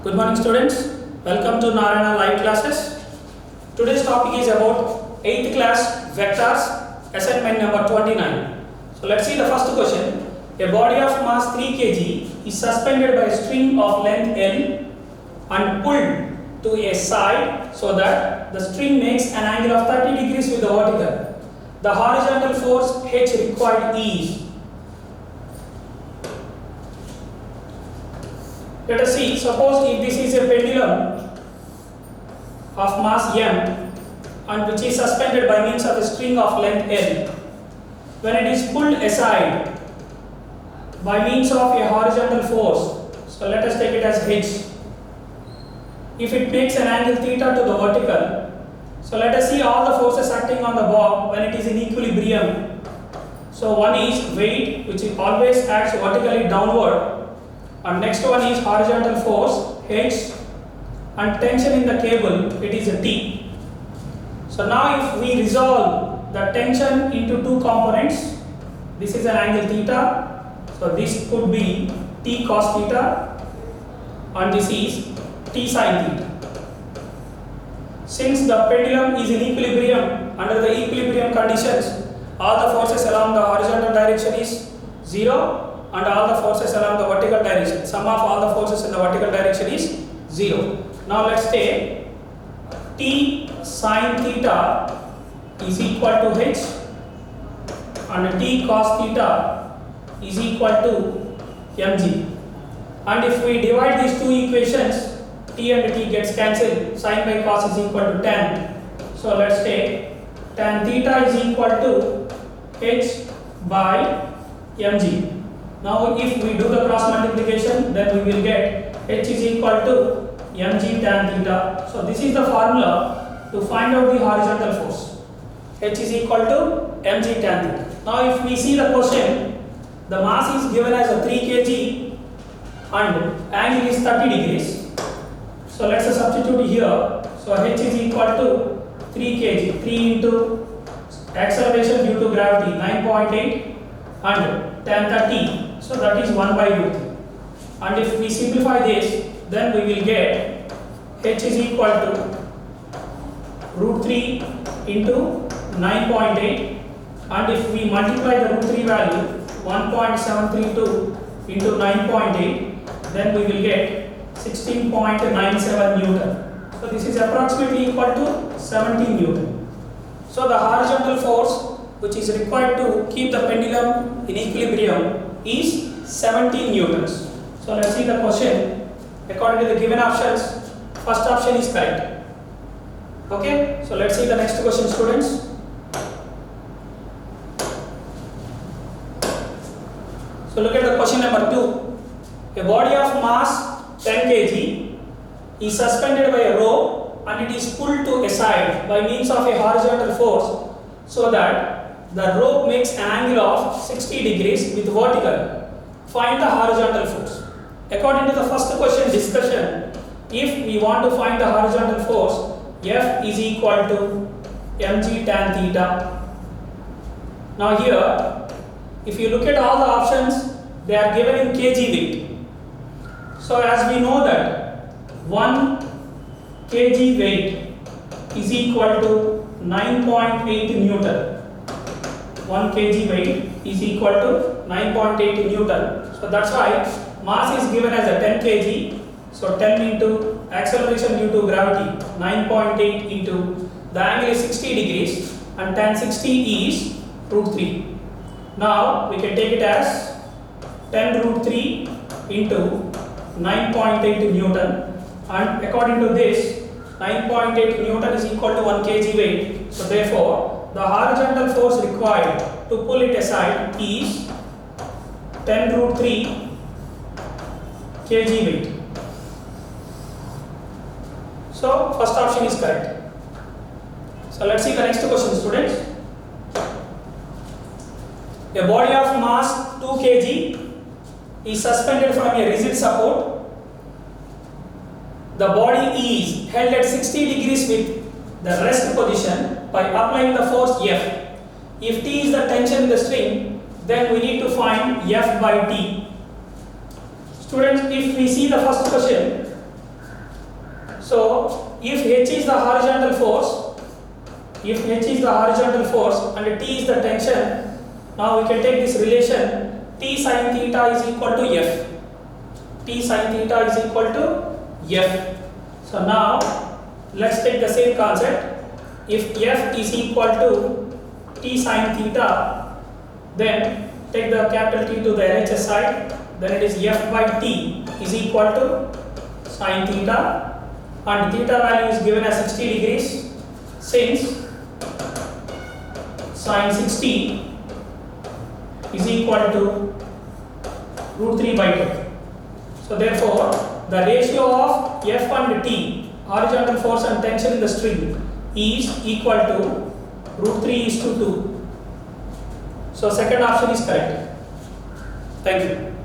Good morning students, welcome to Narayana live classes. Today's topic is about 8th class vectors, assignment number 29. So let's see the first question. A body of mass 3 kg is suspended by a string of length L and pulled to a side so that the string makes an angle of 30 degrees with the vertical. The horizontal force H required is. Let us see, suppose if this is a pendulum of mass m and which is suspended by means of a string of length L. When it is pulled aside by means of a horizontal force, so let us take it as H. If it makes an angle theta to the vertical, so let us see all the forces acting on the bob when it is in equilibrium. So one is weight, which always acts vertically downward. And next one is horizontal force H, and tension in the cable, it is a T. So now if we resolve the tension into two components, this is an angle theta, so this could be T cos theta and this is T sin theta. Since the pendulum is in equilibrium, under the equilibrium conditions, all the forces along the horizontal direction is 0 and all the forces along the vertical direction. Sum of all the forces in the vertical direction is 0. Now let's take T sin theta is equal to H and T cos theta is equal to mg. And if we divide these two equations, T and T gets cancelled. Sin by cos is equal to tan. So let's take tan theta is equal to H by mg. Now if we do the cross multiplication, then we will get H is equal to mg tan theta. So this is the formula to find out the horizontal force. H is equal to mg tan theta. Now if we see the question, the mass is given as a 3 kg and angle is 30 degrees. So let's substitute here. So H is equal to 3 kg, 3 into acceleration due to gravity 9.8 and tan 30. So that is 1 by root 3. And if we simplify this, then we will get H is equal to root 3 into 9.8, and if we multiply the root 3 value 1.732 into 9.8, then we will get 16.97 Newton. So this is approximately equal to 17 Newton. So the horizontal force which is required to keep the pendulum in equilibrium is 17 newtons. So let's see the question. According to the given options, first option is correct. Okay, so let's see the next question, students. So look at the question number 2. A body of mass 10 kg is suspended by a rope and it is pulled to a side by means of a horizontal force so that the rope makes an angle of 60 degrees with vertical. Find the horizontal force. According to the first question discussion, if we want to find the horizontal force, F is equal to mg tan theta. Now here, if you look at all the options, they are given in kg weight. So as we know that 1 kg weight is equal to 9.8 Newton. 1 kg weight is equal to 9.8 Newton. So that's why mass is given as a 10 kg. So 10 into acceleration due to gravity 9.8 into the angle is 60 degrees and tan 60 is root 3. Now we can take it as 10 root 3 into 9.8 Newton, and according to this 9.8 Newton is equal to 1 kg weight. So therefore the horizontal force required to pull it aside is 10 root 3 kg weight. So first option is correct. So let's see the next question, students. A body of mass 2 kg is suspended from a rigid support. The body is held at 60 degrees with the rest position by applying the force F. If T is the tension in the string, then we need to find F by T. Students, if we see the first question, So if H is the horizontal force, and T is the tension, now we can take this relation T sin theta is equal to F. T sin theta is equal to F. So now let's take the same concept. If F is equal to T sin theta, then take the capital T to the LHS side, then it is F by T is equal to sin theta, and theta value is given as 60 degrees, since sin 60 is equal to root 3 by 2. So therefore the ratio of F and T, horizontal force and tension in the string, is equal to root 3 is to 2. So second option is correct. Thank you.